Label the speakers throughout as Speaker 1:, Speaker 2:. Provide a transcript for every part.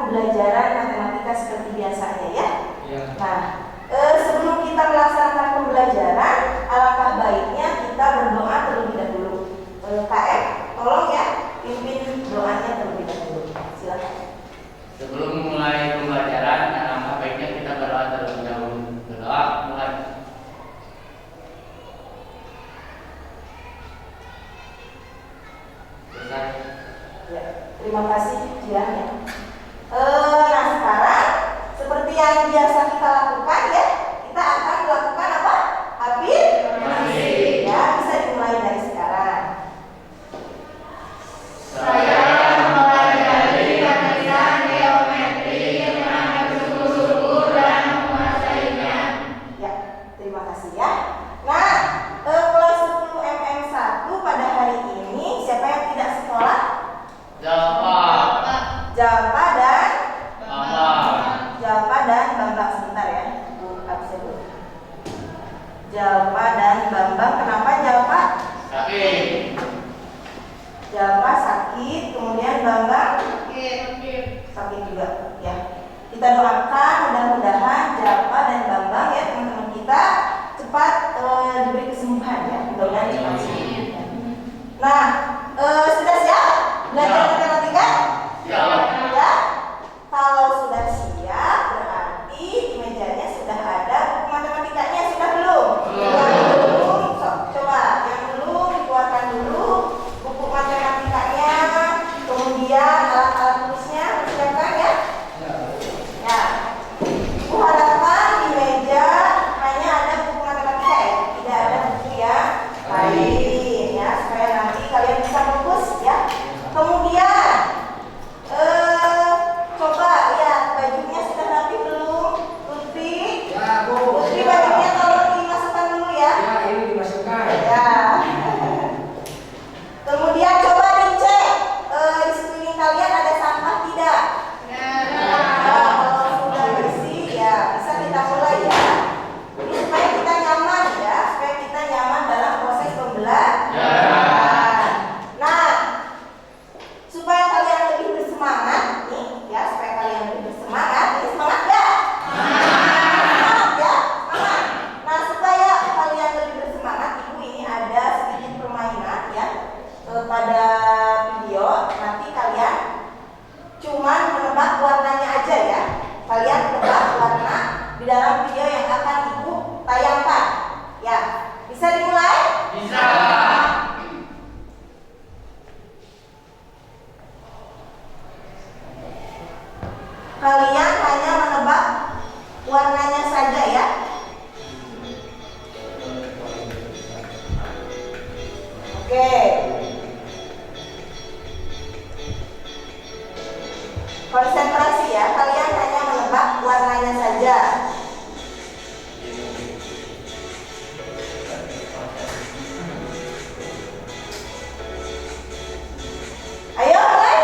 Speaker 1: pembelajaran matematika seperti biasanya ya.
Speaker 2: Ya.
Speaker 1: Nah, sebelum kita melaksanakan pembelajaran, alangkah baiknya kita berdoa terlebih dahulu. KM, tolong ya, pimpin doanya terlebih dahulu. Silakan.
Speaker 2: Sebelum mulai pembelajaran, alangkah baiknya kita berdoa terlebih dahulu. Berdoa mulai. Selesai.
Speaker 1: Ya, terima kasih Jian ya. Nah sekarang seperti yang biasa kita lakukan ya, kita akan melakukan apa? Afirmasi. Ya, bisa dimulai dari sekarang.
Speaker 3: Saya mempelajari pemeriksaan geometri dengan bersungguh-sungguh dan menguasainya.
Speaker 1: Ya, terima kasih ya. Nah, kelas 10 MM1 pada hari ini siapa yang tidak sekolah?
Speaker 2: Jalpa.
Speaker 1: Jalpa dan
Speaker 2: Bambang.
Speaker 1: Jalpa dan Bambang, sebentar ya, Bu absen dulu. Jalpa dan Bambang, kenapa Jalpa?
Speaker 2: Sakit.
Speaker 1: Jalpa sakit, kemudian Bambang sakit juga ya. Kita doakan mudah-mudahan Jalpa dan Bambang ya teman-teman kita cepat diberi kesembuhan ya, mudah-mudahan cepat sembuh. Nah, sudah siap belajar matematika?
Speaker 2: Siap.
Speaker 1: Ya. Kalau sudah siap berarti di mejanya sudah ada buku matematikanya, sudah belum? Belum. Coba yang belum dikeluarkan dulu buku matematikanya, kemudian alat-alat tulisnya persiapkan ya. Ya. Bu harapan di meja hanya ada buku matematika ya, tidak ada buku yang lain ya, supaya nanti kalian bisa fokus ya. Kemudian coba lihat bajunya sudah rapi belum? Lutfi?
Speaker 4: Ya, Bu.
Speaker 1: Lutfi, bajunya tolong dimasukkan dulu ya.
Speaker 4: Ya, ini dimasukkan.
Speaker 1: Ya. Kemudian coba dicek di sekeliling kalian ada sampah tidak? Nah, kalau sudah bersih ya bisa kita mulai ya. Ini supaya kita nyaman ya, supaya kita nyaman dalam proses pembelajaran. Nah, supaya kalian lebih bersemangat nih ya, supaya kalian lebih bersemangat. Ini semangat ya? Semangat ya? Semangat. Nah, supaya kalian lebih bersemangat, Ibu ini ada sedikit permainan ya pada video. Nanti kalian cuman menebak warnanya aja ya. Kalian tebak warna di dalam video yang akan Ibu tayangkan. Ya, bisa dimulai?
Speaker 2: Bisa.
Speaker 1: Kalian hanya menebak warnanya saja ya. Oke. Konsentrasi ya, kalian hanya menebak warnanya saja. Ayo mulai.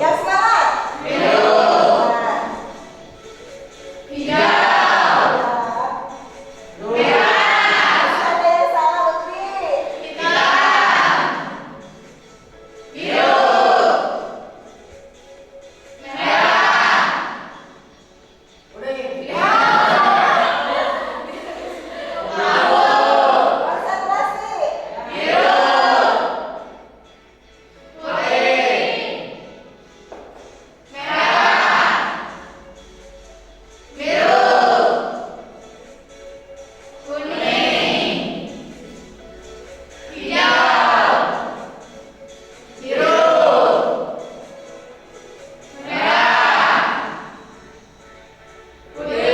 Speaker 1: Yang semangat. Nah. Ada yang salah, Lutfi.
Speaker 4: Udah ini.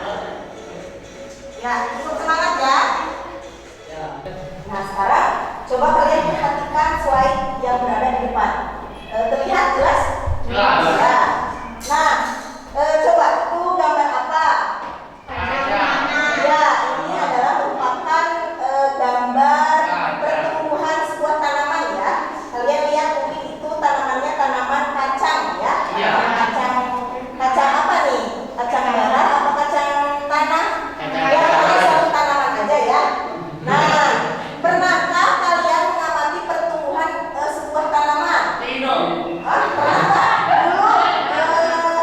Speaker 1: Konsentrasi. yang berada di depan. Terlihat jelas?
Speaker 2: Jelas.
Speaker 1: Ya. Nah, coba itu gambar apa? Ya, ini adalah merupakan gambar pertumbuhan sebuah tanaman ya. Kalian lihat mungkin itu tanamannya tanaman kacang ya.
Speaker 2: Iya.
Speaker 1: Kacang apa nih? Kacang merah atau kacang tanah?
Speaker 2: Kacang
Speaker 1: Ya,
Speaker 2: merah.
Speaker 1: pakai satu tanaman aja ya. Nah, pernahkah kalian mengamati pertumbuhan sebuah tanaman?
Speaker 2: Tidak.
Speaker 1: Hah? Pernah nggak? Dulu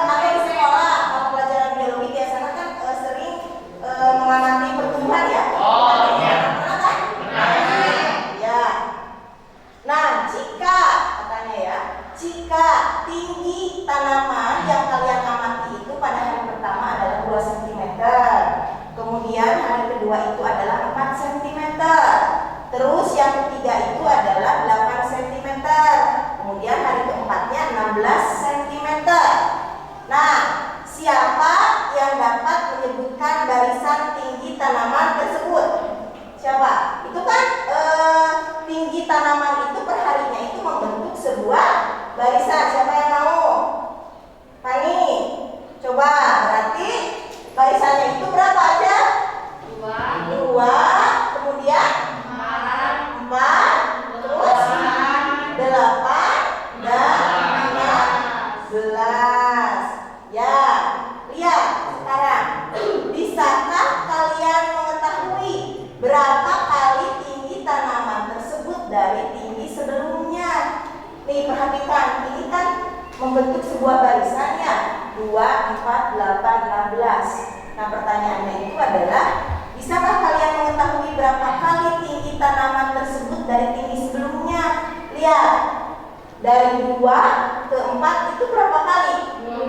Speaker 1: ada di sekolah kalau pelajaran biologi biasanya kan sering mengamati pertumbuhan ya.
Speaker 2: Oh, iya.
Speaker 1: Pernah kan?
Speaker 2: Pernah.
Speaker 1: Ya. Nah, jika katanya ya, jika tinggi tanaman yang kalian amati itu pada hari pertama adalah 2 cm, kemudian hari kedua itu adalah 4 cm, terus yang ketiga itu adalah 8 cm, kemudian hari keempatnya 16 cm. Nah, siapa yang dapat menyebutkan barisan tinggi tanaman tersebut? Siapa? Itu kan tinggi tanaman itu perharinya itu membentuk sebuah barisan. Siapa yang mau? Pani, coba. Berarti barisannya itu berapa aja? 2, kemudian 4, terus 8 dan 15. Ya, lihat sekarang. Bisakah kalian mengetahui berapa kali tinggi tanaman tersebut dari tinggi sebelumnya? Nih, perhatikan, ini kan membentuk sebuah barisannya 2, 4, 8, 16. Nah, pertanyaannya itu adalah, bisakah kalian mengetahui berapa kali tinggi tanaman tersebut dari tinggi sebelumnya? Lihat, dari 2 ke 4 itu berapa kali? 2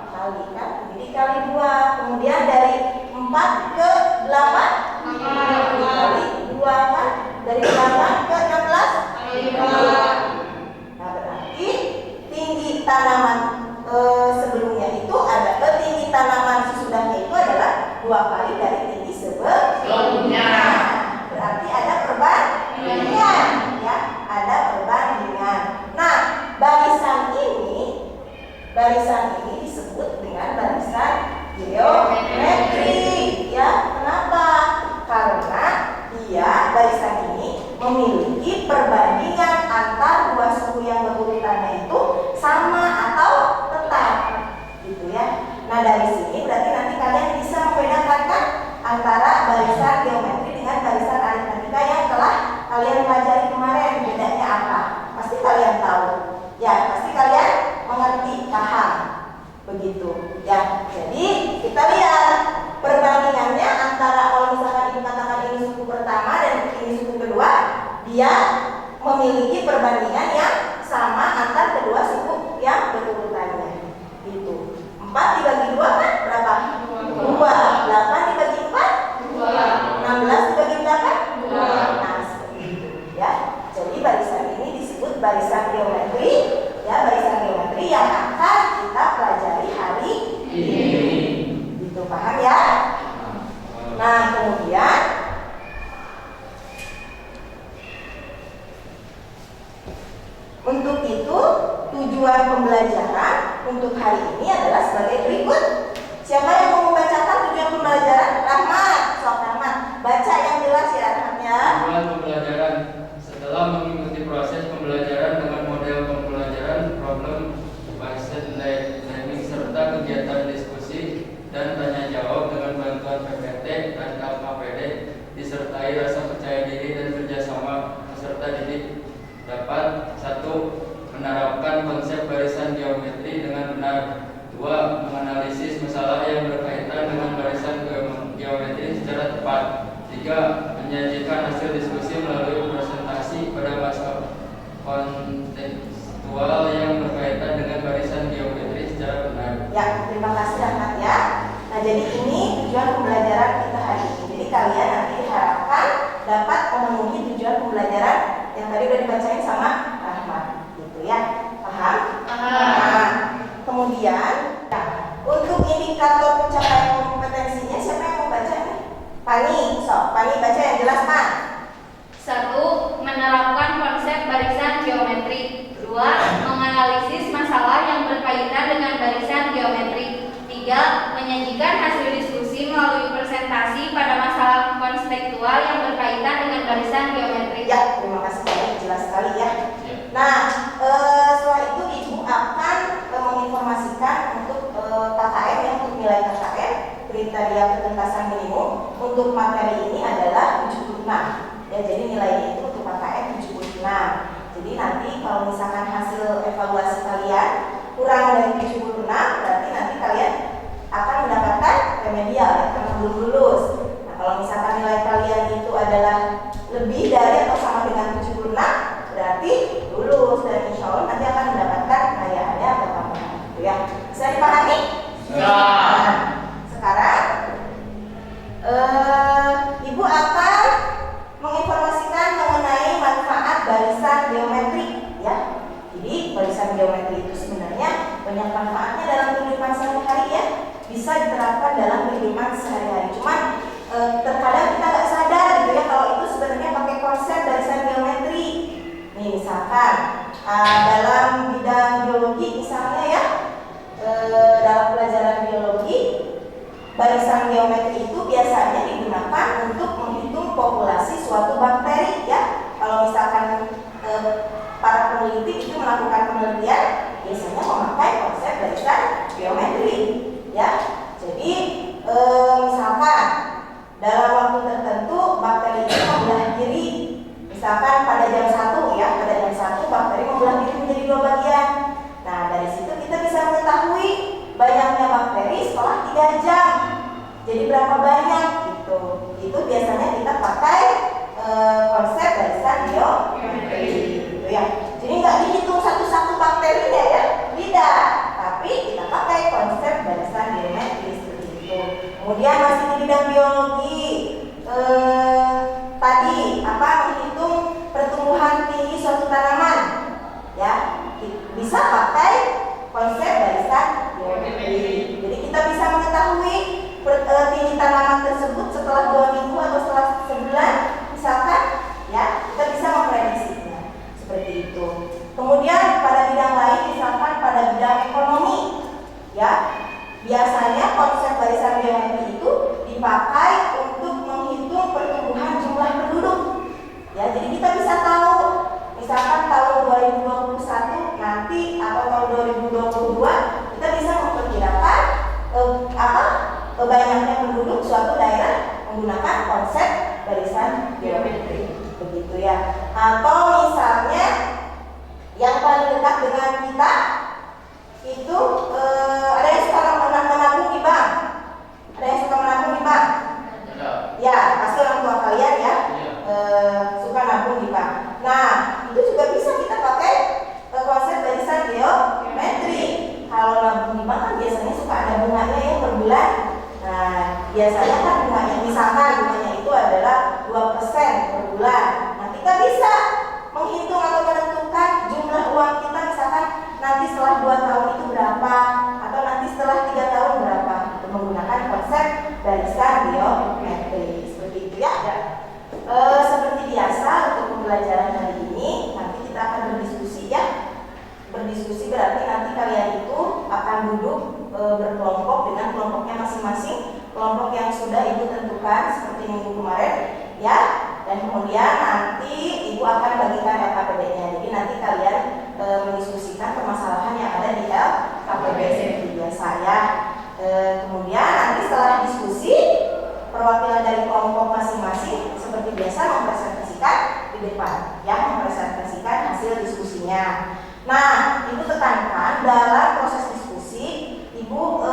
Speaker 1: kali kan? Jadi kali 2. Kemudian dari 4 ke 8 kali 2 kan? Dari 8 ke 16 Nah, berarti tinggi tanaman sebelumnya itu ada tinggi tanaman sesudahnya itu adalah 2 kali dari tinggi sebelumnya. Berarti ada perbandingan ya, ada perbandingan. Nah, barisan ini disebut dengan barisan geometri ya. Kenapa? Karena barisan ini memiliki perbandingan antar 2 suku yang berurutannya itu sama atau tetap gitu ya. Nah, dari sini berarti nanti kalian bisa membedakan kan antara barisan geometri dengan barisan aritmatika yang telah kalian pelajari kemarin. Bedanya apa? Pasti kalian tahu ya, pasti kalian mengerti, paham begitu ya. Jadi kita lihat perbandingannya antara, kalau misalkan ini katakan ini suku pertama dan ini suku kedua, dia memiliki perbandingan yang sama antar kedua suku yang berurutannya gitu. 4 dibagi 2 kan berapa? 2. 8 dibagi 4? 16 dibagi 8? 2. Nah, seperti itu ya. Jadi barisan ini disebut barisan geometri ya, barisan geometri yang akan kita pelajari hari ini. Gitu, paham ya? Nah, kemudian untuk itu tujuan pembelajaran untuk hari ini adalah sebagai berikut. Siapa yang mau membacakan tujuan pembelajaran? Rahmat, sok Rahmat. Baca yang jelas ya, Rahmat ya.
Speaker 5: Tujuan pembelajaran setelah mengikuti proses pembelajaran dengan model pembelajaran problem based learning serta kegiatan diskusi dan tanya jawab dengan bantuan PPT dan LKPD disertai rasa percaya diri dan kerjasama peserta didik dapat 1. Menerapkan konsep barisan geometri dengan benar. 2. Menganalisis masalah yang berkaitan dengan barisan geometri secara tepat. 3. Menyajikan hasil diskusi melalui presentasi pada masa kontekstual yang berkaitan dengan barisan geometri secara benar.
Speaker 1: Ya, terima kasih Rahmat ya. Nah, jadi ini tujuan pembelajaran kita hari ini. Jadi kalian nanti diharapkan dapat memenuhi tujuan pembelajaran yang tadi udah dibacain sama Rahmat, gitu ya. Paham? Nah, kemudian untuk indikator pencapaian kompetensinya siapa yang mau baca nih? Pani, Pani baca yang jelas, Pak.
Speaker 3: 1. Menerapkan konsep barisan konseptual yang berkaitan dengan barisan geometrik.
Speaker 1: Ya, terima kasih banyak, jelas sekali ya.
Speaker 2: Ya.
Speaker 1: Nah, setelah itu Ibu akan menginformasikan untuk KKM ya, untuk nilai KKM kriteria ketuntasan minimum untuk materi ini adalah 76. Ya, jadi nilainya itu untuk KKM 76. Jadi nanti kalau misalkan hasil evaluasi kalian kurang dari 76, berarti nanti kalian akan mendapatkan remedial ya, karena belum lulus. Nah, kalau misalkan nilai kalian itu adalah lebih dari atau sama dengan 76, berarti lulus dan insya Allah nanti akan mendapatkan kekayaannya atau tambahan gitu ya. Bisa dipahami?
Speaker 2: Nah.
Speaker 1: Sekarang Ibu akan menginformasikan mengenai manfaat barisan geometri ya. Jadi barisan geometri itu sebenarnya banyak manfaatnya dalam kehidupan sehari-hari ya. Bisa diterapkan dalam kehidupan sehari-hari. Cuman terkadang kita nggak sadar gitu ya kalau itu sebenarnya pakai konsep barisan geometri. Nih misalkan dalam bidang biologi misalnya ya, dalam pelajaran biologi barisan geometri itu biasanya digunakan untuk menghitung populasi suatu bakteri ya. Kalau misalkan para peneliti itu melakukan penelitian biasanya memakai konsep barisan geometri ya. Jadi misalkan dalam waktu tertentu bakteri itu membelah diri. Misalkan pada jam 1 ya, pada jam 1 bakteri membelah diri menjadi 2 bagian. Nah, dari situ kita bisa mengetahui banyaknya bakteri setelah 3 jam. Jadi berapa banyak gitu. Itu biasanya kita pakai konsep barisan geometri gitu ya. Jadi nggak dihitung satu-satu bakterinya ya, tidak. Tapi kita pakai konsep barisan geometri seperti itu. Kemudian masih di bidang biologi, tadi menghitung pertumbuhan tinggi suatu tanaman ya, bisa pakai konsep barisan geometri. Jadi kita bisa mengetahui tinggi tanaman tersebut setelah 2 minggu atau setelah sebulan misalkan ya, kita bisa memprediksinya seperti itu. Kemudian pada bidang lain misalkan pada bidang ekonomi ya, biasanya konsep barisan geometri itu dipakai untuk menghitung pertumbuhan jumlah penduduk ya. Jadi kita bisa tahu misalkan tahun 2021 nanti atau tahun 2022 kita bisa memperkirakan banyaknya penduduk suatu daerah menggunakan konsep barisan geometri begitu ya. Atau misalnya yang paling dekat dengan kita itu ada yang suka menabung di bank. Ada yang suka menabung di bank? Ya, pasti orang tua kalian ya, suka nabung di bank. Nah, itu juga bisa kita pakai konsep barisan geometri. Kalau nabung di bank kan biasanya suka ada bunganya ya per bulan. Nah, biasanya kan bunganya misalkan bunganya itu adalah 2% per bulan. Nah, kita bisa menghitung atau menentukan jumlah uang kita misalkan nanti setelah 2 tahun itu berapa atau nanti setelah 3 tahun berapa, untuk menggunakan konsep barisan geometri seperti itu ya. Seperti biasa untuk pembelajaran hari ini nanti kita akan berdiskusi ya. Berdiskusi berarti nanti kalian itu akan duduk berkelompok dengan kelompoknya masing-masing, kelompok yang sudah Ibu tentukan seperti minggu kemarin ya. Dan kemudian nanti Ibu akan bagikan LKPD-nya. Jadi nanti kalian mendiskusikan permasalahan yang ada di LKPD seperti biasa ya. Kemudian nanti setelah diskusi perwakilan dari kelompok masing-masing seperti biasa mempresentasikan di depan ya, mempresentasikan hasil diskusinya. Nah, Ibu tekankan dalam proses diskusi Ibu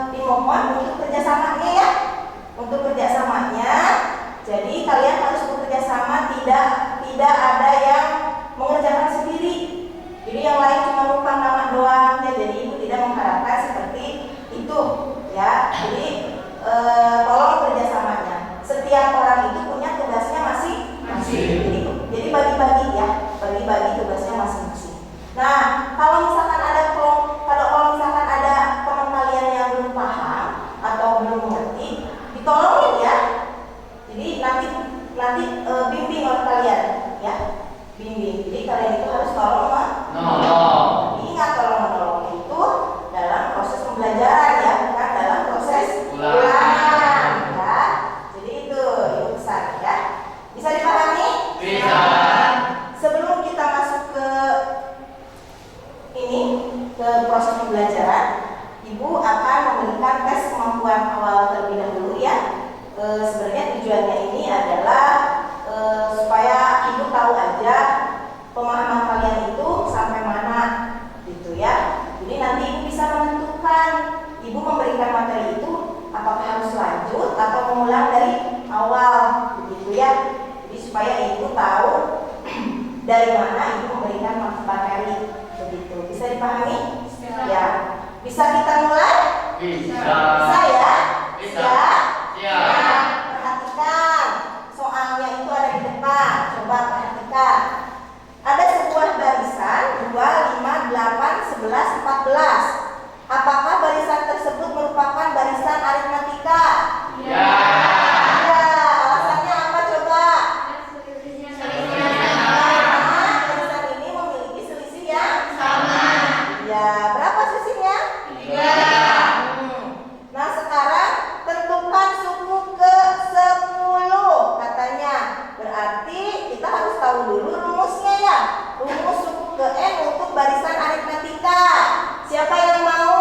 Speaker 1: dimohon untuk kerjasamanya ya, untuk kerjasamanya. Jadi kalian harus bekerja sama, tidak ada yang mengerjakan sendiri. Jadi yang lain cuma numpang nama doang ya. Jadi Ibu tidak mengharapkan seperti itu ya. Jadi tolong kerjasamanya. Setiap orang itu punya tugasnya masing-masing. Jadi bagi-bagi ya, bagi-bagi tugasnya masing-masing. Nah, kalau misalkan ada teman kalian yang belum paham atau belum mengerti, ditolongin ya. Jadi nanti bimbing oleh kalian ya, bimbing. Jadi kalian itu harus tolong menolong. Ingat, tolong menolong itu dalam proses pembelajaran ya, bukan dalam proses ulangan ya. Jadi itu Ibu sebenarnya tujuannya ini adalah supaya ibu tahu aja pemahaman kalian itu sampai mana gitu ya. Jadi nanti ibu bisa menentukan ibu memberikan materi itu apakah harus lanjut atau mengulang dari awal begitu ya. Jadi supaya ibu tahu dari mana ibu memberikan materi begitu. Bisa dipahami? Ya. Bisa kita mulai?
Speaker 2: Bisa.
Speaker 1: Bisa ya?
Speaker 2: Bisa.
Speaker 1: Ya. Perhatikan soalnya itu ada di depan. Coba perhatikan. Ada sebuah barisan 2, 5, 8, 11, 14. Apakah barisan tersebut merupakan barisan aritmatika?
Speaker 2: Ya.
Speaker 1: Ya. Alasannya apa coba? Barisan ini memiliki selisih yang sama. Ya. Berapa selisihnya? 3. Nah sekarang tentukan suku ke-10 katanya. Berarti kita harus tahu dulu rumusnya ya. Rumus suku ke N untuk barisan aritmatika. Siapa yang mau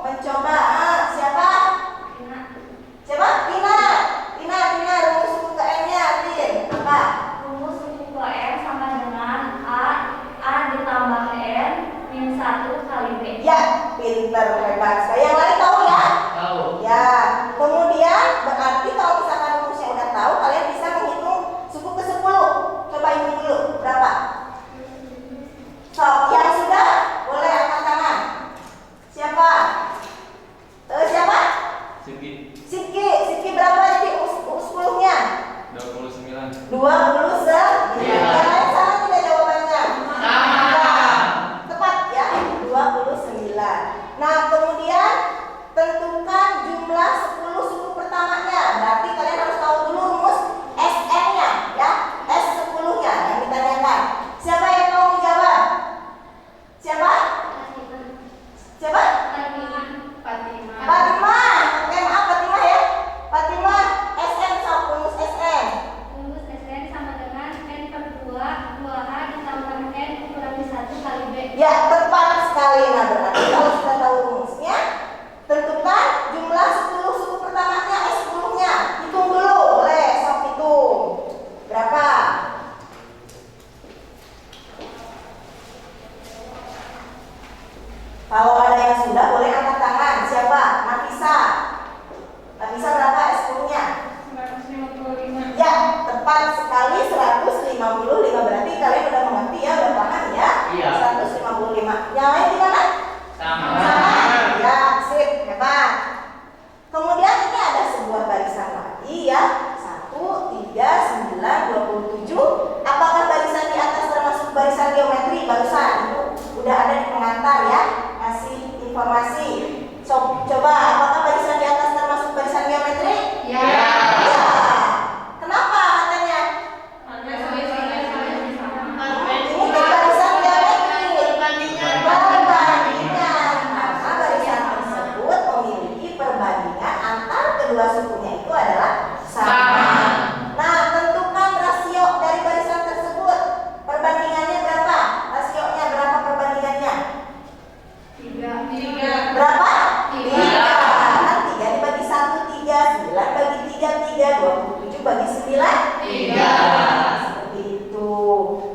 Speaker 1: mencoba? Siapa? Siapa? Tina. Tina rumus suku ke N-nya, Tin. Apa?
Speaker 3: Rumus suku ke N sama dengan A ditambah N min 1 kali B.
Speaker 1: Ya, pinter, hebat. Yang lain tahu ya?
Speaker 2: Tahu.
Speaker 1: Ya, kemudian berarti kalau misalkan rumusnya udah tahu, kalian bisa menghitung suku ke-10. Coba hitung dulu, berapa? So, yang sudah boleh angkat tangan. Siapa? Siapa?
Speaker 5: Siki
Speaker 1: Siki berapa jadi U10-nya?
Speaker 5: 29.
Speaker 1: 29.
Speaker 2: Iya.
Speaker 1: Yang lain sama tidak jawabannya?
Speaker 2: Sama.
Speaker 1: Tepat ya, 29. Nah, kemudian tentukan jumlah 10 suku pertamanya. Berarti kalian harus tahu dulu rumus SN-nya ya, S10-nya yang ditanyakan. Siapa yang mau menjawab? Siapa? Siapa? Fatimah. Oke, maaf Fatimah ya. Fatimah, SN sok, rumus SN.
Speaker 3: Rumus SN sama dengan N per 2H ditambah N kurangi 1 kali B.
Speaker 1: Ya, tepat sekali. Nah, berarti kalau sudah tahu rumusnya, tentukan jumlah 10 suku pertamanya, S10-nya. Hitung dulu, boleh, sok hitung. Berapa? Kalau ada yang sudah, boleh angkat tangan. Siapa? Nafisa. Nafisa berapa S10-nya?
Speaker 3: 155.
Speaker 1: Ya, tepat sekali 155. Berarti kalian udah mengerti ya, udah paham ya?
Speaker 2: Iya.
Speaker 1: 155. Yang lain gimana?
Speaker 2: Sama.
Speaker 1: Ya, sip, hebat. Kemudian ini ada sebuah barisan lagi ya. 1, 3, 9, 27. Apakah barisan di atas termasuk barisan geometri? Barusan itu udah ada di pengantar ya, ngasih informasi. Coba apakah barisan di atas termasuk barisan geometri?
Speaker 3: Ya.
Speaker 1: Ya. Kenapa katanya?
Speaker 3: Karena selisihnya sama.
Speaker 1: Ini kan barisan geometri. Perbandingan. Karena barisan tersebut memiliki perbandingan antar kedua sukunya itu adalah sama. Nah, tentukan rasio dari barisan tersebut. Perbandingannya berapa? Rasionya berapa perbandingannya?
Speaker 3: 3.
Speaker 1: Berapa?
Speaker 3: 3.
Speaker 1: 3 dibagi 1, 3. 9 bagi 3, 3. 27 bagi 9,
Speaker 2: 3.
Speaker 1: Seperti itu.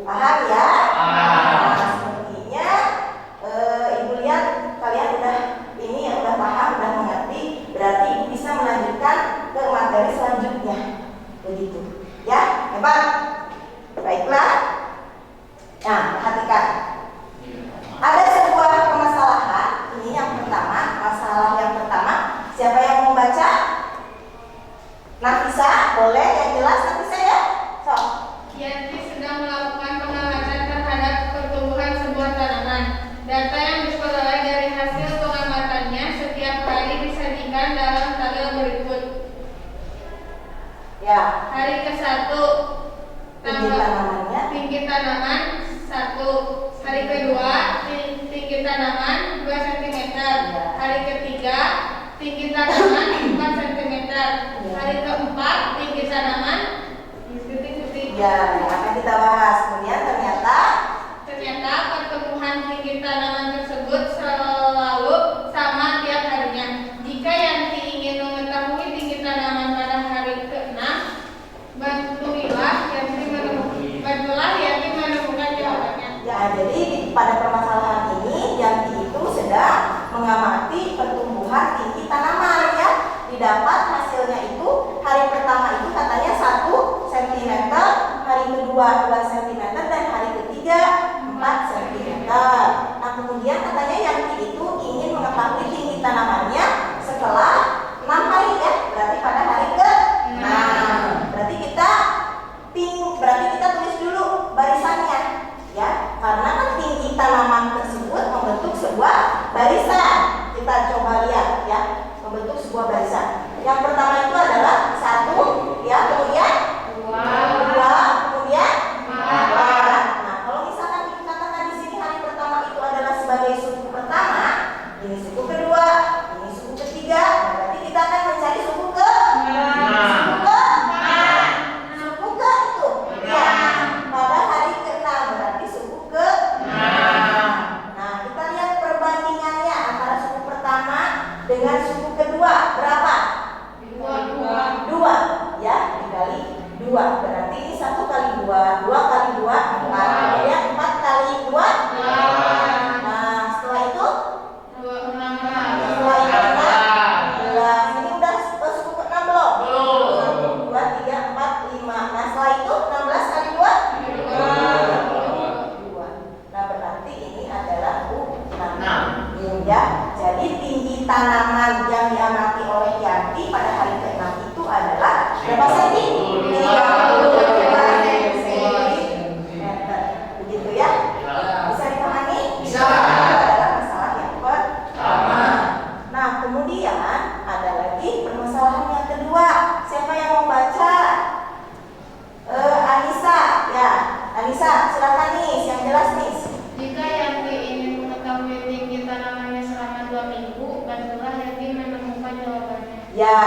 Speaker 1: Paham ya?
Speaker 2: Paham.
Speaker 1: Nah, sepertinya ibu lihat kalian udah ini ya, udah paham, udah mengerti. Berarti ibu bisa melanjutkan ke materi selanjutnya. Begitu. Ya, hebat. Baiklah. Nah, perhatikan. Ada sebuah permasalahan. Ini yang pertama, masalah yang pertama. Siapa yang mau baca? Nafisa, boleh yang jelas Nafisa ya? So,
Speaker 6: Yanti sedang melakukan pengamatan terhadap pertumbuhan sebuah tanaman. Data yang diperoleh dari hasil pengamatannya setiap hari disajikan dalam tabel berikut.
Speaker 1: ya,
Speaker 6: Hari ke-1
Speaker 1: tinggi tanamannya.
Speaker 6: tinggi tanaman 1. Hari kedua tinggi tanaman 2 cm. Hari ketiga tinggi tanaman 4 cm. Hari keempat tinggi tanaman titik-titik.
Speaker 1: Ya, yang akan kita bahas. Kemudian ternyata
Speaker 6: pertumbuhan tinggi tanaman tersebut selalu sama tiap harinya. Jika Yanti ingin mengetahui tinggi tanaman pada hari
Speaker 1: pada permasalahan ini Yanti itu sedang mengamati pertumbuhan tinggi tanaman ya. Didapat hasilnya itu hari pertama itu katanya 1 cm, hari kedua 2 cm, dan hari ketiga 4 cm. Nah kemudian katanya Yanti itu ingin mengetahui tinggi tanamannya setelah 6 hari ya, berarti pada hari ke-6. Berarti kita tulis dulu barisannya ya, karena kan tinggi tanaman tersebut membentuk sebuah barisan. Kita coba lihat ya, membentuk sebuah barisan. Yang pertama itu adalah 1 ya, kemudian 2, kemudian 4. Nah, kalau misalkan kita katakan di sini hari pertama itu adalah sebagai suku pertama, ini suku kedua, ini suku ketiga, nah, berarti kita akan mencari suku ke itu ya, pada hari ke-6 berarti suku ke-6. Nah, kita lihat perbandingannya antara suku pertama dengan suku kedua berapa? 2 ya, dikali 2 berarti ini 1 kali 2, 2 kali 2 4, kemudian 4 kali 2 nah setelah itu 16. Ini udah suku ke-6 belum? 1, 2, 3, 4, 5. Nah setelah itu 16 kali 2 2. Nah berarti ini adalah U6 ya. Jadi tinggi tanaman yang diamati oleh Yanti pada hari ke-6 itu adalah berapa senti? 32 cm. Begitu ya? Bisa dipahami?
Speaker 4: Bisa.
Speaker 1: Itu adalah masalah yang pertama. Nah kemudian ada lagi permasalahan yang kedua. Siapa yang mau baca? Anissa ya. Anissa silakan nih, yang jelas nih.
Speaker 6: Jika Yanti ingin mengetahui tinggi tanamannya selama 2 minggu, bantulah Yanti menemukan jawabannya.
Speaker 1: Ya,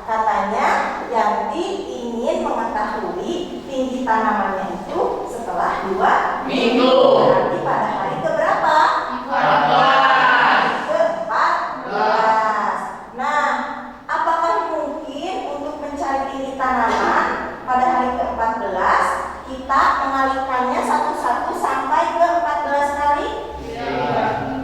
Speaker 1: katanya Yanti ingin mengetahui tinggi tanamannya itu setelah 2
Speaker 2: Minggu.
Speaker 1: Berarti pada hari keberapa?
Speaker 2: 14.
Speaker 1: Ke-14. Nah, apakah mungkin untuk mencari tinggi tanaman pada hari ke-14 kita mengalihkannya satu-satu sampai ke 14 kali?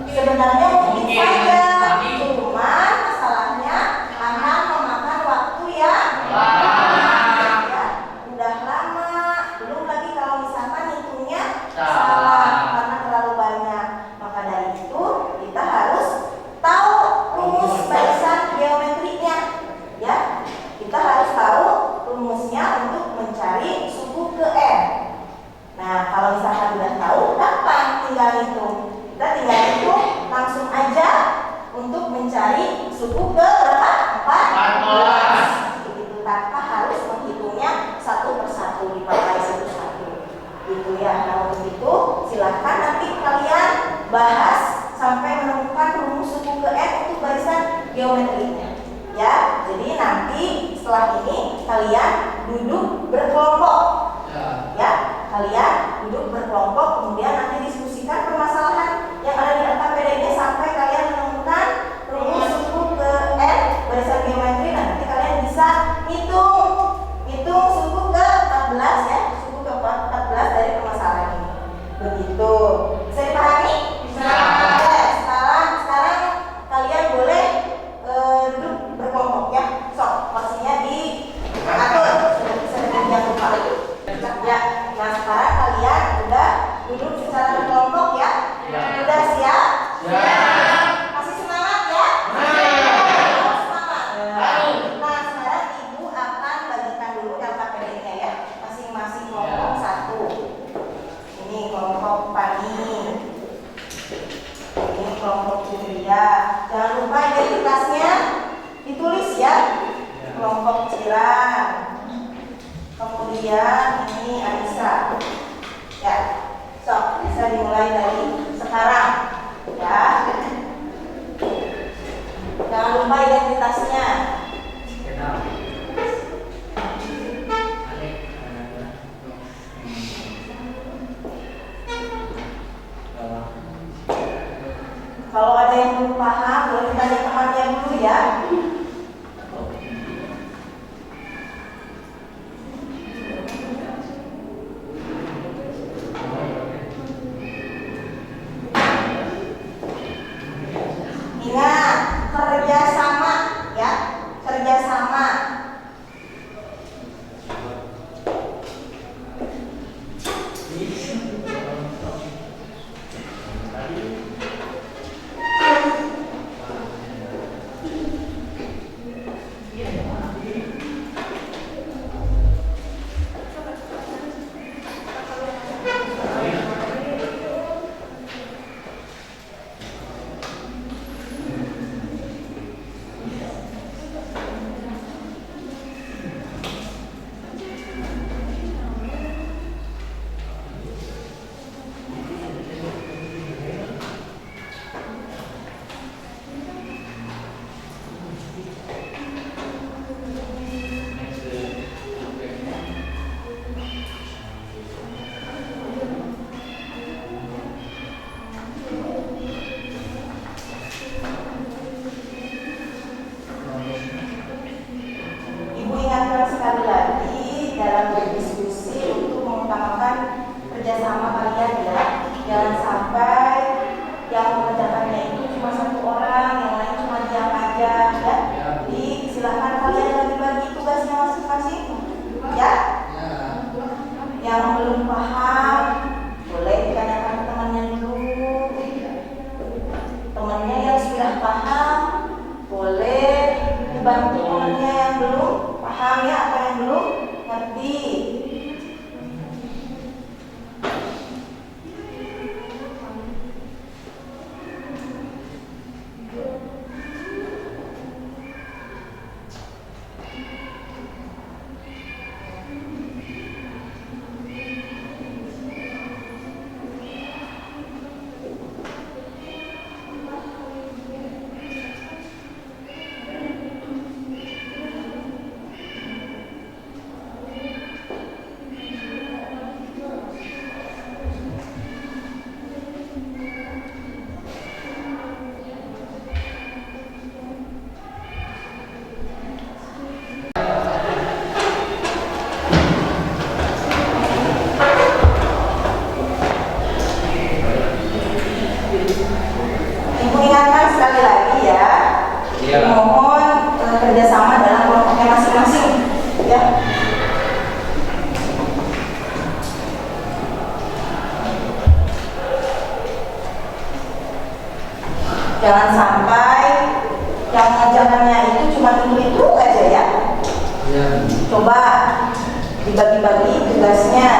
Speaker 1: Sebenarnya mungkin saja, cuman masalahnya akan memakan waktu ya. Udah lama, belum lagi kalau misalkan hitungnya salah karena terlalu banyak. Maka dari itu kita harus tahu rumus barisan geometrinya ya. Kita harus tahu rumusnya untuk mencari suku ke N. Nah kalau misalkan udah tahu, gampang tinggal hitung. Kita tinggal hitung langsung aja untuk mencari suku ke berapa? 14. Begitu, tanpa harus menghitungnya satu persatu, dipakai satu-satu. Gitu ya. Nah untuk itu silahkan nanti kalian bahas sampai menemukan rumus suku ke N untuk barisan geometrinya. Ya, jadi nanti setelah ini kalian duduk berkelompok. Ya, kalian duduk berkelompok, kemudian nanti diskusikan permasalahan yang ada di LKPD-nya sampai kalian menemukan rumus suku ke N barisan geometri. Nah, nanti kalian bisa hitung suku ke 14 ya, suku ke 14 dari permasalahan ini. Begitu. Bisa dipahami? Bisa. Oke, sekarang kalian boleh duduk berkelompok ya. Sok, posisinya diatur. Sudah jangan lupa. Ya, nah sekarang kalian udah duduk secara berkelompok ya. Udah siap? Masih semangat ya? Semangat. Nah sekarang ibu akan bagikan dulu LKPD-nya ya. Masing-masing kelompok satu. Ini kelompok Pani. Ini kelompok Julia. Jangan lupa identitasnya ditulis ya. Kelompok Ciran. Kemudian ini Anissa. Ya. Sok, bisa dimulai dari sekarang. Ya. Jangan lupa identitasnya. Kalau ada yang belum paham, boleh tanya temannya dulu ya. Jangan sampai yang ngajarannya itu cuma itu aja ya.
Speaker 5: Ya.
Speaker 1: Coba dibagi-bagi tugasnya.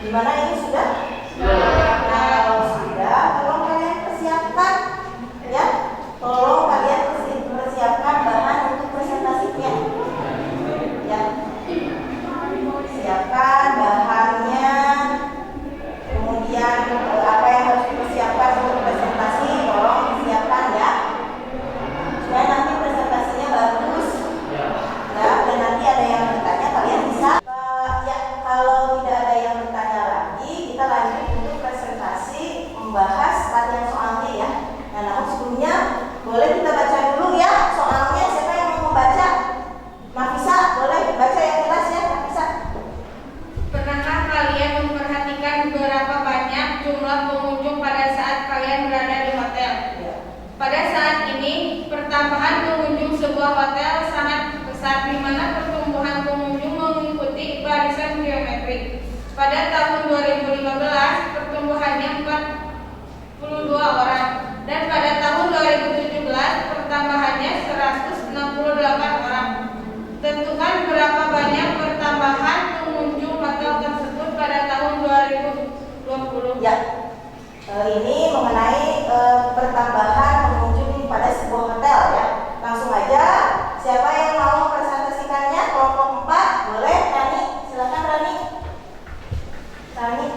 Speaker 1: Gimana ini sudah? Kalau sudah, tolong kalian persiapkan ya. Tolong kalian persiapkan bahan untuk presentasinya. Ya. Siapkan bahannya. Kemudian apa yang harus dipersiapkan untuk presentasi, tolong disiapkan ya. Supaya nanti presentasinya bagus. Ya, dan nanti ada yang bertanya kalian bisa ya, kalau tidak ada yang bertanya lagi, kita lanjut untuk presentasi membahas latihan soalnya ya. Nah, namun sebelumnya boleh kita baca dulu ya soalnya. Siapa yang mau membaca? Nafisa, boleh baca yang jelas ya, Nafisa.
Speaker 6: Pernahkah kalian memperhatikan berapa banyak jumlah pengunjung pada saat kalian berada di hotel?
Speaker 1: Ya.
Speaker 6: Pada saat ini, pertambahan pengunjung sebuah hotel sangat pesat, di mana pertumbuhan pengunjung mengikuti barisan geometrik. Pada tahun 2015, pertumbuhannya 42 orang, dan pada tahun 2017, pertambahannya 168 orang. Tentukan berapa banyak pertambahan pengunjung hotel tersebut pada tahun 2020.
Speaker 1: Ya. Ini mengenai pertambahan pengunjung pada sebuah hotel ya. Langsung aja, siapa yang mau presentasikannya? Kelompok 4, boleh Rani, silakan Rani. Rani.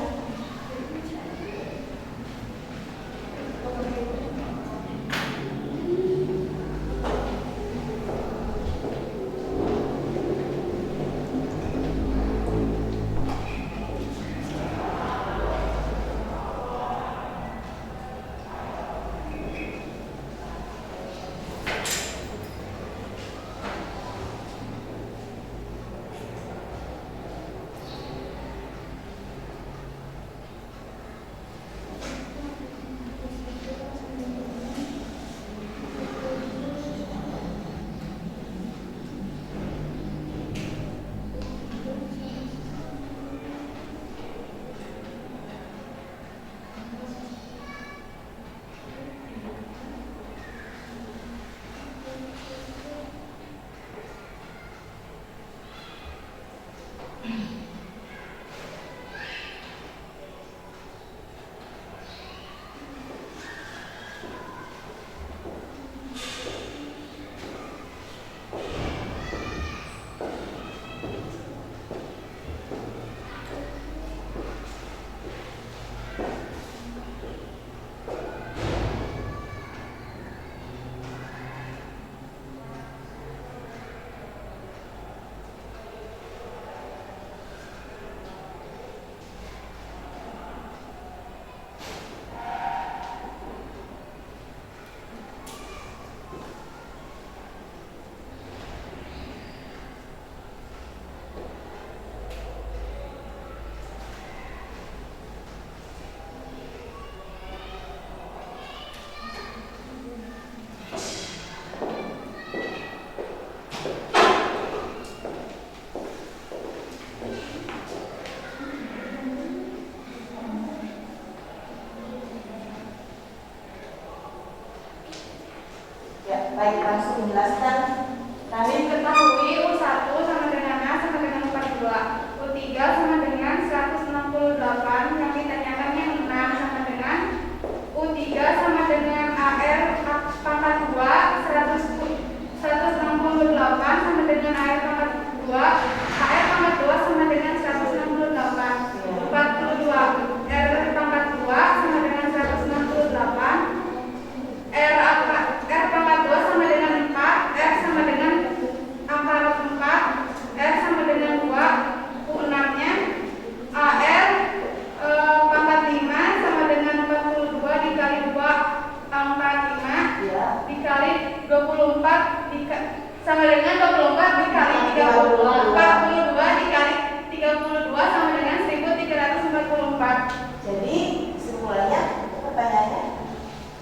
Speaker 6: 44 dikali 30, 42 dikali 32 sama dengan 1344.
Speaker 1: Jadi kesimpulannya pertanyaannya.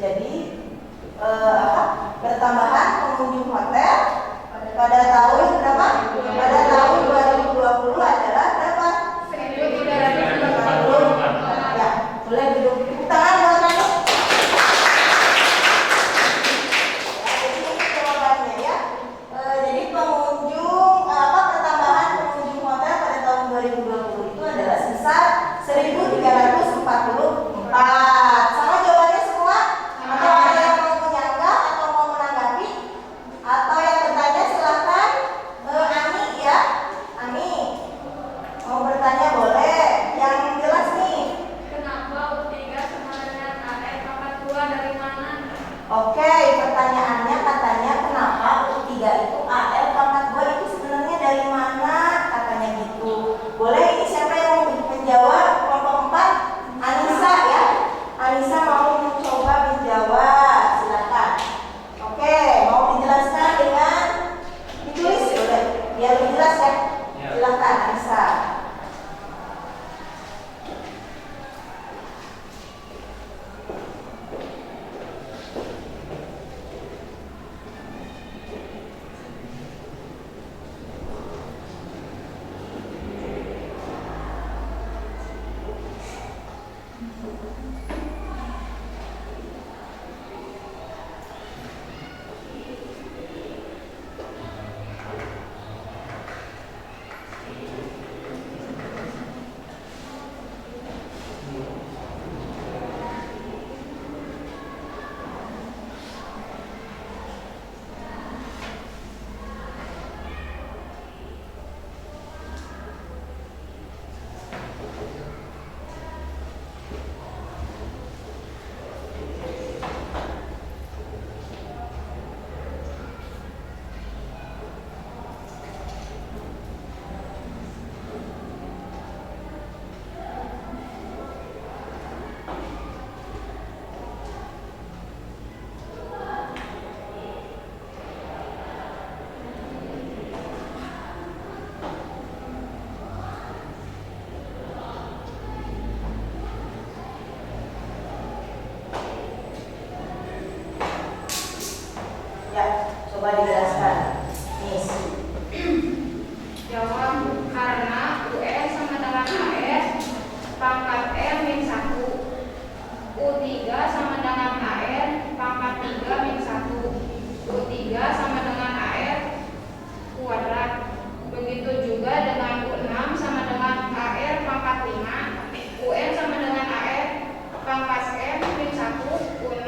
Speaker 1: Jadi pertambahan pengunjung hotel pada tahun berapa? Pada tahun 2020 adalah berapa?
Speaker 6: 1344.
Speaker 1: Ya, boleh duduk. Tepuk tangan buat Rani. Ya, jadi ini jawabannya ya. Jadi pertambahan pengunjung hotel pada tahun 2020 itu adalah sebesar 1.344. Sama jawabannya semua? Atau ada yang mau menyanggah atau mau menanggapi? Atau yang bertanya silahkan. Ani ya, Ani mau bertanya boleh. Yang jelas nih.
Speaker 3: Kenapa U3 sama dengan AR pangkat 2 dari mana?
Speaker 1: Oke, pertanyaannya katanya kenapa U3 itu AR pangkat 2 itu sebenarnya dari mana? Katanya gitu. Boleh ini siapa yang mau menjawab? Kelompok 4? Anissa ya. Anissa mau mencoba menjawab. Silakan. Oke, mau dijelaskan dengan ditulis boleh. Biar lebih jelas ya. Silakan Anissa. Ya, coba dijelaskan. Miss.
Speaker 6: Jawab karena UN sama dengan AS pangkat R min 1. U3 sama dengan AR pangkat 3 min 1. U3 sama dengan AR kuadrat. Begitu juga dengan U6 sama dengan AR pangkat 5. UN sama dengan AR pangkat M min 1. U6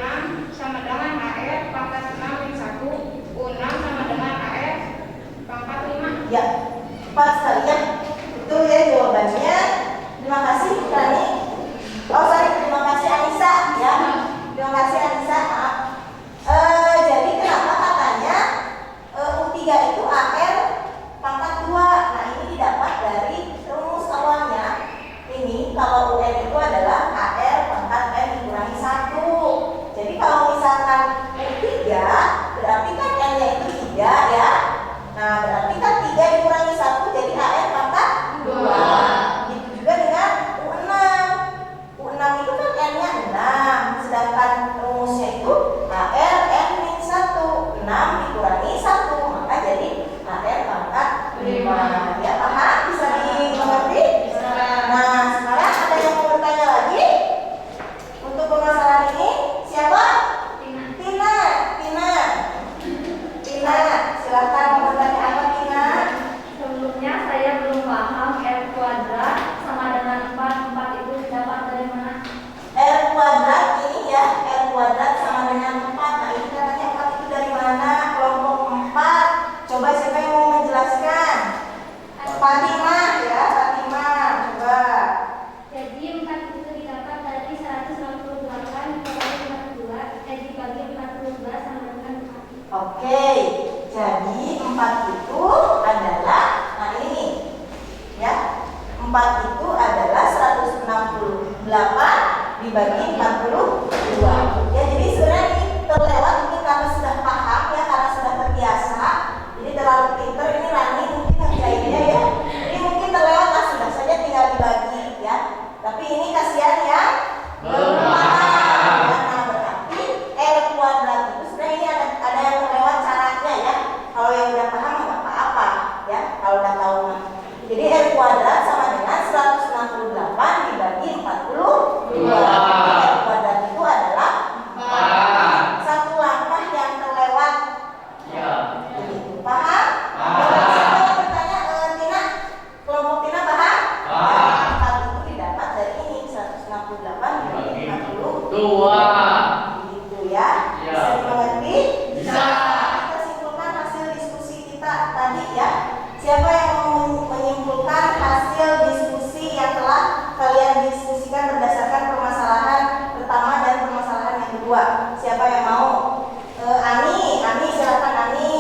Speaker 6: sama dengan AR pangkat 6 min 1. U6 sama dengan AR pangkat 5.
Speaker 1: Ya, tepat sekali ya. Betul ya jawabannya. Terima kasih Rani. Oh sorry, terima kasih Anissa ya. Terima kasih Anissa. Maaf. Jadi kenapa katanya U3 itu AR pangkat 2? Nah ini didapat dari rumus awalnya. Ini kalau UN itu adalah AR pangkat N dikurangi 1. Jadi kalau misalkan U3 berarti kan N-nya itu 3 ya. Nah berarti kan 3 dikurangi 1 jadi AR pangkat 2. Gitu juga dengan U6. U6 itu kan N-nya 6. Sedangkan rumusnya itu AR N min 1. 6 dikurangi 1. Maka jadi AR pangkat 5. Ya paham? Bisa dimengerti? Nah sekarang ada yang mau bertanya lagi? Untuk permasalahan ini siapa? Tina. Silakan mau bertanya apa Tina?
Speaker 3: Sebelumnya saya belum paham R kuadrat sama dengan 4. 4 itu didapat dari mana?
Speaker 1: R kuadrat ini ya, R kuadrat sama dengan 4. Nah ini katanya 4 itu dari mana? Kelompok 4. Coba siapa yang mau menjelaskan? Fatimah ya, Fatimah. Coba.
Speaker 3: Jadi 4 itu didapat dari 198 dibagi 42 sama dengan 4.
Speaker 1: Oke, jadi 4 itu adalah, nah ini nih, ya 4 itu adalah 168 dibagi 42. Ya jadi sebenarnya ini terlewat, mungkin karena sudah paham ya, karena sudah terbiasa. Jadi terlalu pinter nanti ya. Siapa yang mau menyimpulkan hasil diskusi yang telah kalian diskusikan berdasarkan permasalahan pertama dan permasalahan yang kedua? Siapa yang mau? Ani silakan Ani.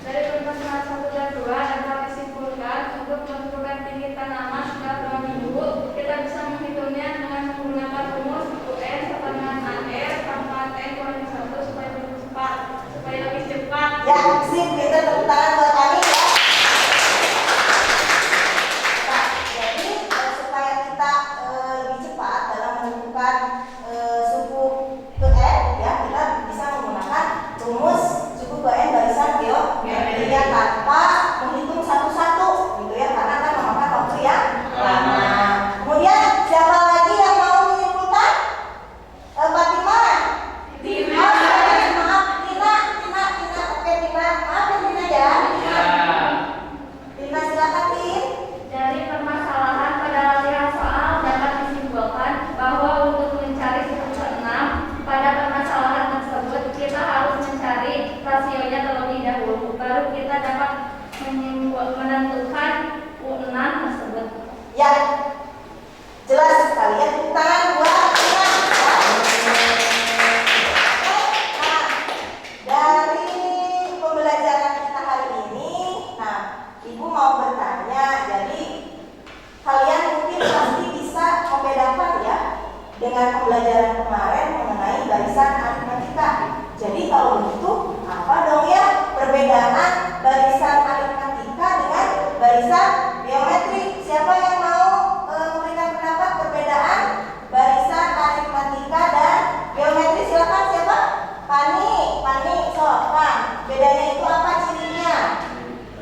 Speaker 3: Dari permasalahan 1 dan 2 dapat disimpulkan untuk menentukan tinggi tanaman setelah 2 minggu kita bisa menghitungnya dengan menggunakan rumus UN sama dengan AR pangkat N kurangi 1 supaya lebih cepat.
Speaker 1: Ya, sip, kita tepuk tangan buat Ani ya. Nah, jadi supaya kita lebih cepat dalam menentukan suku ke N ya, kita bisa menggunakan rumus suku ke N barisan geometri ya, tanpa menghitung satu-satu gitu ya, karena akan memakan waktu yang lama. Kemudian siapa lagi yang mau menyimpulkan? Fatima.
Speaker 3: Tina.
Speaker 1: Maaf, Tina. Oke, Tina. Maaf ya, Tina ya. Tina silakan, Tin.
Speaker 3: Dari permasalahan pada latihan soal dapat disimpulkan bahwa untuk mencari suku ke-6 pada permasalahan tersebut kita harus mencari rasionya terlebih dahulu, baru kita dapat menentukan U6 tersebut.
Speaker 1: Ya. Jelas sekali ya. Tepuk tangan buat Tina. Dari pembelajaran kita hari ini, nah, Ibu mau bertanya, jadi kalian mungkin pasti bisa membedakan ya dengan pembelajaran kemarin mengenai barisan aritmatika. Jadi kalau begitu, apa dong ya perbedaan barisan aritmatika dengan barisan geometri? Siapa yang mau memberikan pendapat perbedaan barisan aritmatika dan geometri? Silakan, siapa? Pani, sopan. Bedanya itu apa cirinya?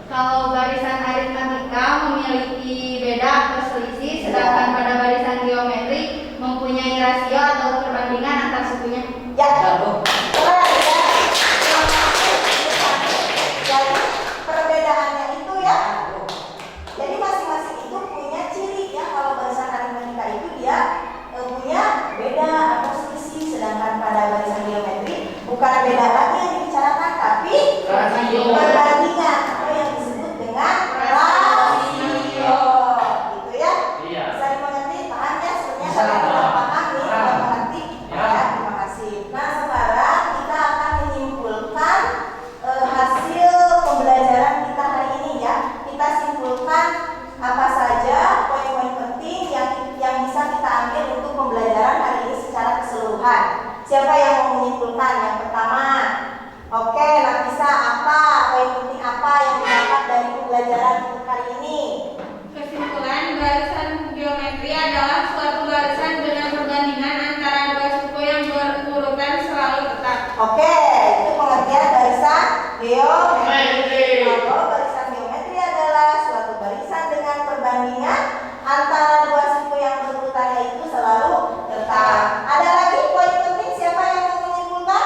Speaker 3: Kalau barisan aritmatika memiliki beda atau selisih, sedangkan pada barisan geometri mempunyai rasio atau perbandingan antar sukunya.
Speaker 1: Ya, keren ya. Jadi perbedaannya itu ya. Jadi masing-masing itu punya ciri ya. Kalau barisan aritmatika itu dia punya beda atau selisih, sedangkan pada barisan geometri bukan beda lagi yang dibicarakan, tapi perbandingan atau yang disebut dengan rasio, gitu ya.
Speaker 2: Iya.
Speaker 1: Bisa dimengerti, paham ya? Sebenarnya
Speaker 4: Bisa.
Speaker 1: kalian sudah paham nih, sudah mengerti.
Speaker 2: Ya.
Speaker 1: Ya, terima kasih. Nah, sekarang kita akan menyimpulkan hasil pembelajaran kita hari ini ya. Kita simpulkan apa saja poin-poin penting yang bisa kita ambil untuk pembelajaran hari ini secara keseluruhan. Siapa yang mau menyimpulkan? Yang pertama. Oke, Nafisa, apa poin penting apa yang didapat dari pembelajaran untuk hari ini?
Speaker 6: Kesimpulan, barisan geometri adalah suatu barisan dengan perbandingan antara dua suku yang berurutan selalu tetap.
Speaker 1: Oke, itu pengertian barisan geometri.
Speaker 2: Geometri.
Speaker 1: Kalau barisan geometri adalah suatu barisan dengan perbandingan antara dua suku yang berurutannya itu selalu tetap. Ada lagi poin penting, siapa yang mau menyimpulkan?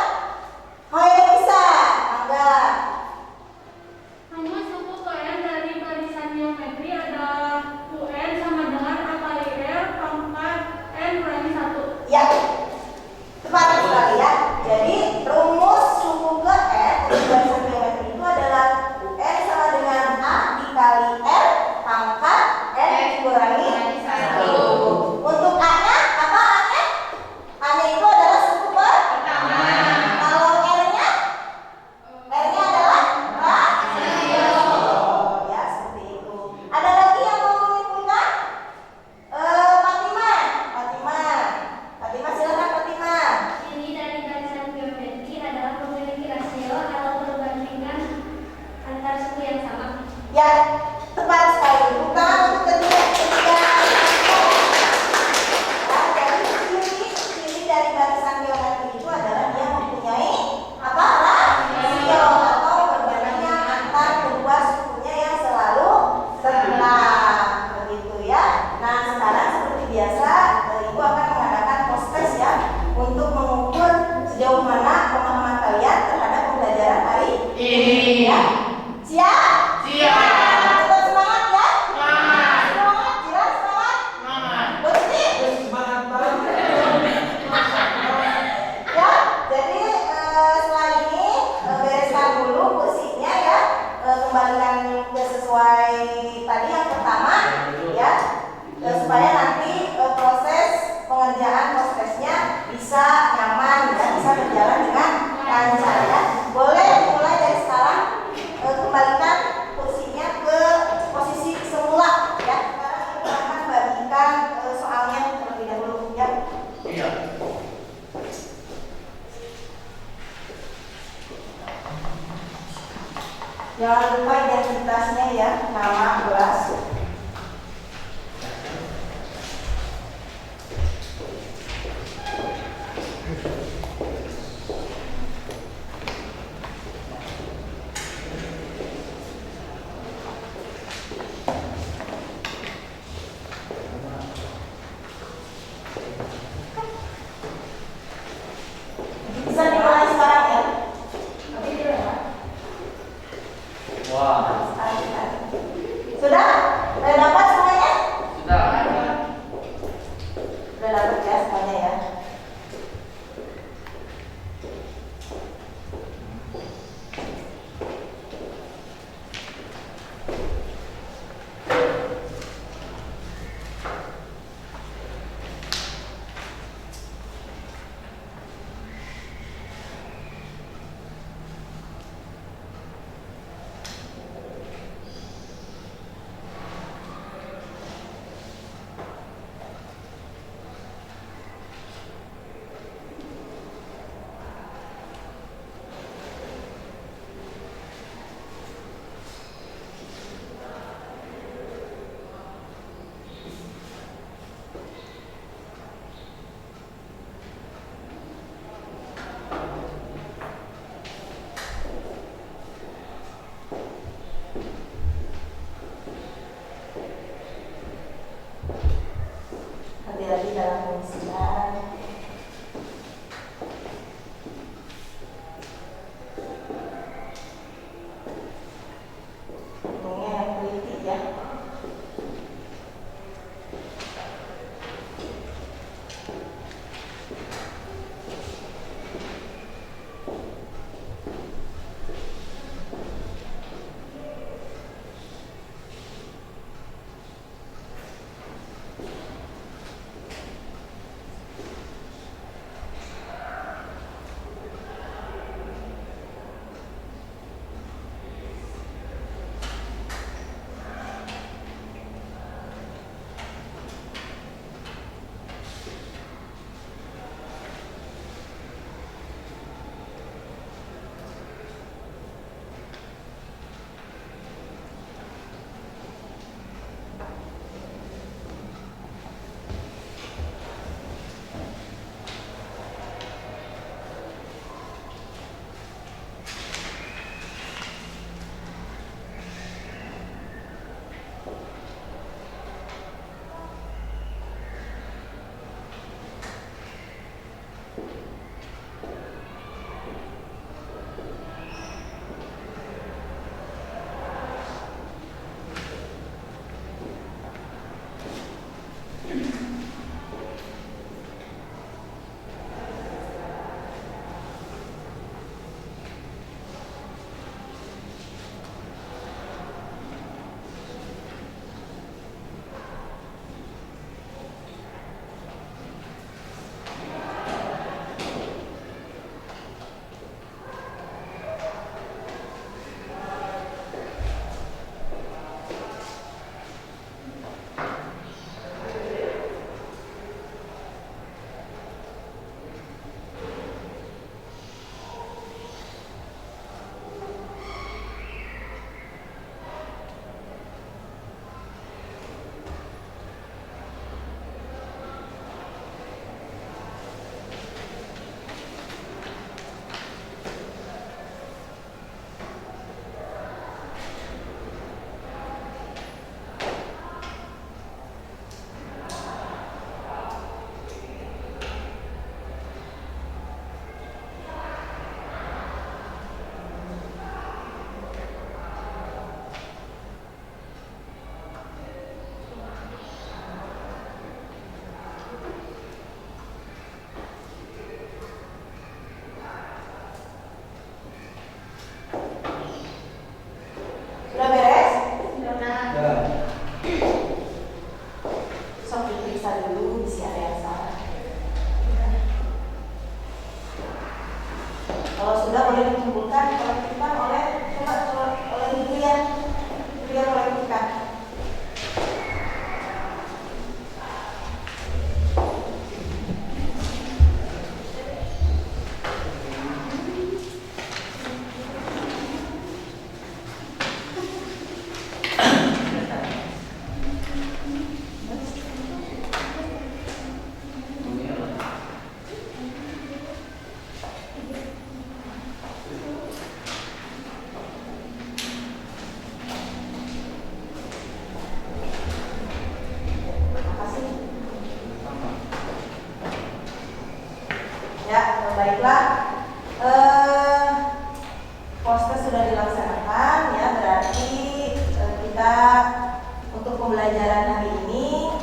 Speaker 1: Hoya bisa, Angga.
Speaker 3: Rumus suku ke-N dari barisan geometri adalah UN sama dengan A kali R pangkat N kurangi 1.
Speaker 1: Ya, tepat sekali ya. Jadi rumus suku ke N untuk barisan geometri itu adalah UN sama dengan A dikali R pangkat N dikurangi 1. Untuk A-nya, apa A-nya? A-nya itu adalah suku pertama. Kalau R-nya? R-nya adalah rasio. Ya, seperti itu. Ada lagi yang mau menyimpulkan? Fatima silakan Fatima.
Speaker 3: Ciri dari barisan geometri adalah memiliki rasio atau perbandingan antar suku yang sama.
Speaker 1: Ya, tepat sekali. Bukan untuk ketiga. Ya, jadi ciri dari barisan geometri itu adalah dia mempunyai apa? Rasio atau perbandingan antar kedua sukunya yang selalu tetap. Begitu ya. Nah, sekarang seperti biasa, Ibu akan mengadakan post-test ya untuk mengukur sejauh mana pemahaman kalian terhadap pembelajaran hari ini. Ya. Siap? Tetap semangat ya? Semangat, Jiran, semangat. Berhenti.
Speaker 4: Semangat banget.
Speaker 1: Ya, jadi setelah ini bereskan dulu kursinya ya. nggak sesuai tadi yang pertama, ya, supaya nanti proses pengerjaan prosesnya bisa nyaman, ya, bisa berjalan dengan lancar, ya. Boleh mulai dari sekarang kembalikan kursinya ke posisi semula, ya. Sekarang kita akan bagikan soalnya terlebih dahulu, ya.
Speaker 2: Iya.
Speaker 1: Jangan lupa identitasnya, ya, nama, kelas. Bisa dimulai sekarang, ya.
Speaker 2: Wah,
Speaker 1: Sudah? Sudah dapat semuanya?
Speaker 2: sudah.
Speaker 1: Sudah dapat, ya, semuanya, ya. baiklah. Poster sudah dilaksanakan ya, berarti kita untuk pembelajaran hari ini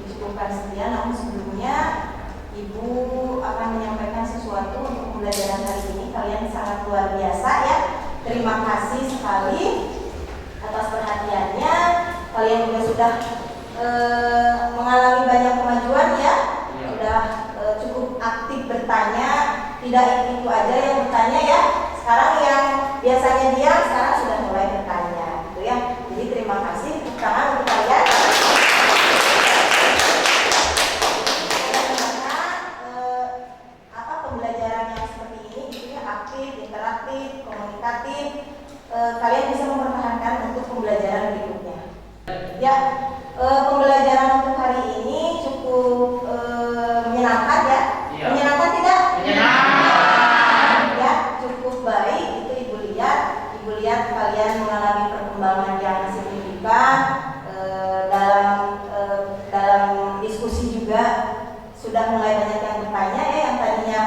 Speaker 1: dicukupkan sekian. Namun sebelumnya Ibu akan menyampaikan sesuatu untuk pembelajaran hari ini. Kalian sangat luar biasa ya. Terima kasih sekali atas perhatiannya. Kalian juga sudah mengalami banyak kemajuan ya. Sudah cukup aktif bertanya. Tidak itu aja yang bertanya ya. Sekarang yang biasanya diam sekarang sudah mulai bertanya, gitu ya. Jadi terima kasih, tepuk tangan untuk kalian. Pembelajaran yang seperti ini, gitu ya, aktif, interaktif, komunikatif. Kalian bisa mempertahankan untuk pembelajaran berikutnya. Ya, pembelajaran untuk hari ini cukup menyenangkan ya.
Speaker 2: Iya.
Speaker 1: Menyenangkan tidak?
Speaker 2: Menyenangkan.
Speaker 1: Ya, cukup baik. Itu Ibu lihat kalian mengalami perkembangan yang signifikan dalam diskusi juga. Sudah mulai banyak yang bertanya ya, yang tadinya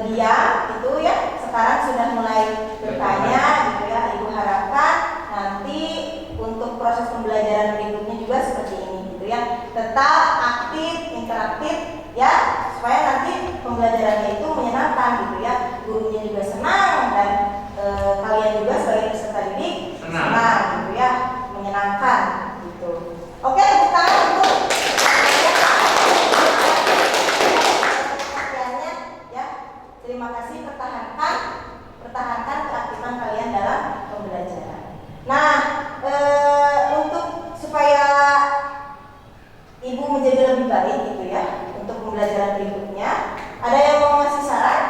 Speaker 1: diam itu ya, sekarang sudah mulai bertanya gitu ya. Ibu harapkan nanti untuk proses pembelajaran berikutnya juga seperti ini gitu ya, tetap aktif, interaktif ya, supaya nanti pembelajarannya itu menyenangkan gitu ya, gurunya juga senang dan kalian juga sebagai peserta didik senang gitu ya, menyenangkan gitu. Oke, kita untuk perhatiannya ya. Terima kasih, pertahankan keaktifan kalian dalam pembelajaran. Nah, untuk supaya Ibu menjadi lebih baik gitu ya, untuk pembelajaran berikutnya, ada yang mau ngasih saran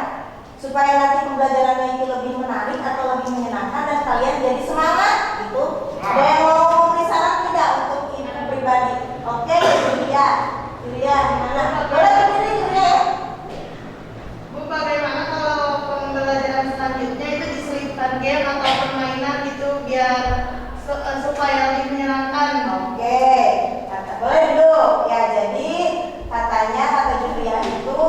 Speaker 1: supaya nanti pembelajarannya itu lebih menarik atau lebih menyenangkan dan kalian jadi semangat gitu? Ada yang mau memberi saran tidak untuk Ibu pribadi? Oke, Julia gimana? Boleh berdiri Julia ya?
Speaker 6: Bu, bagaimana kalau pembelajaran selanjutnya itu diselipkan game atau permainan gitu biar supaya lebih menyenangkan?
Speaker 1: Oke, boleh duduk ya. Jadi katanya kata Julia itu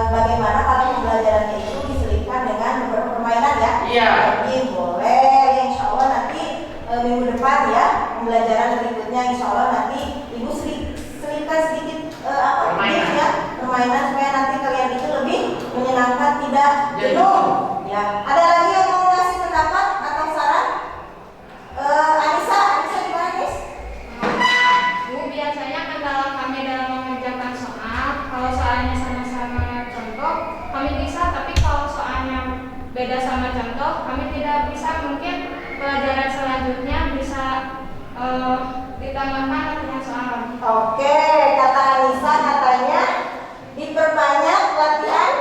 Speaker 1: bagaimana kalau pembelajarannya itu diselipkan dengan beberapa permainan ya?
Speaker 2: Iya.
Speaker 1: Jadi boleh ya, insya Allah nanti minggu depan ya, pembelajaran berikutnya insya Allah nanti Ibu selipkan sedikit
Speaker 2: Permainan.
Speaker 1: ya, permainan supaya nanti kalian itu lebih menyenangkan, tidak jenuh ya. Ada lagi yang mau ngasih pendapat atau saran? Anissa gimana Nis?
Speaker 3: Bu, biasanya kendala kami dalam mengerjakan soal, kalau soalnya sama-sama contoh, kami bisa, tapi kalau soalnya beda sama contoh, kami tidak bisa. Mungkin pelajaran selanjutnya bisa ditambahkan latihan soal.
Speaker 1: Oke, kata Anissa katanya diperbanyak latihan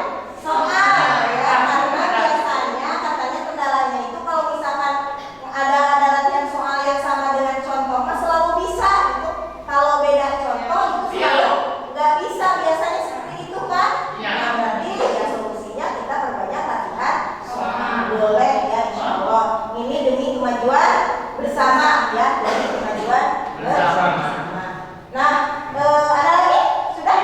Speaker 1: soal ya, karena biasanya katanya kendalanya itu kalau misalkan ada latihan soal yang sama dengan contoh, kan selalu bisa gitu. Kalau beda contoh itu selalu nggak bisa, biasanya seperti itu kan?
Speaker 2: Iya.
Speaker 1: Nah, berarti ya solusinya kita perbanyak latihan soal. Boleh ya, insya Allah. Ini demi kemajuan bersama ya, demi kemajuan bersama. Nah, ada lagi? Sudah?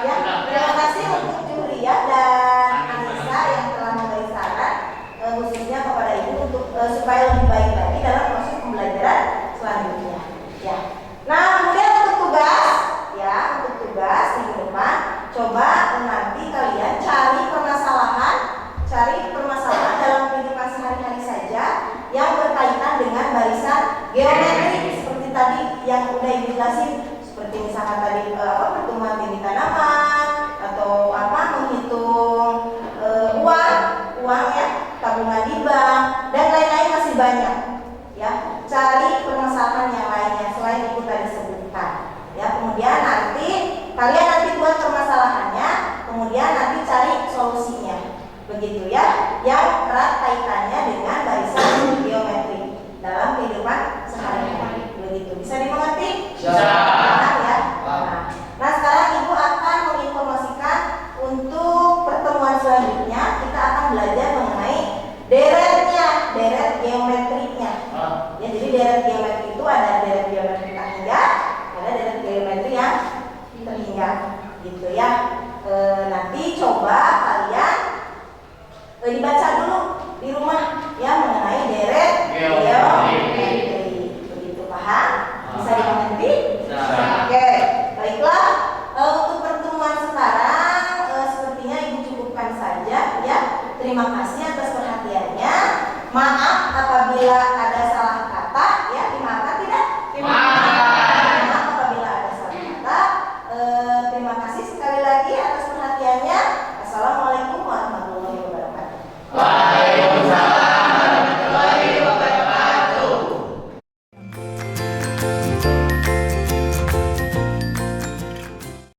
Speaker 1: Ya, terima kasih untuk Julia dan Anissa yang telah memberi saran khususnya kepada Ibu untuk supaya lebih baik lagi dalam proses pembelajaran selanjutnya. Ya. Nah, kemudian untuk tugas minggu depan, coba nanti kalian cari permasalahan dalam kehidupan sehari-hari saja yang berkaitan dengan barisan geometri seperti tadi yang udah Ibu jelasin, seperti misalkan tadi pertumbuhan tinggi tanaman atau menghitung uang ya, tabungan di bank dan lain-lain, masih banyak ya. Cari permasalahan yang lainnya selain Ibu tadi sebutkan ya. Kemudian kalian buat permasalahannya, kemudian nanti cari solusinya, begitu ya, yang erat kaitannya dengan barisan geometri dalam kehidupan sehari-hari. Begitu, bisa dimengerti?
Speaker 2: Bisa.
Speaker 1: Paham ya? Nah, sekarang Ibu akan menginformasikan untuk pertemuan selanjutnya kita akan belajar mengenai deret geometrinya. Ya, jadi deret geometri itu ada deret geometri tak hingga, ada deret geometri yang terhingga, gitu ya. Nanti coba apabila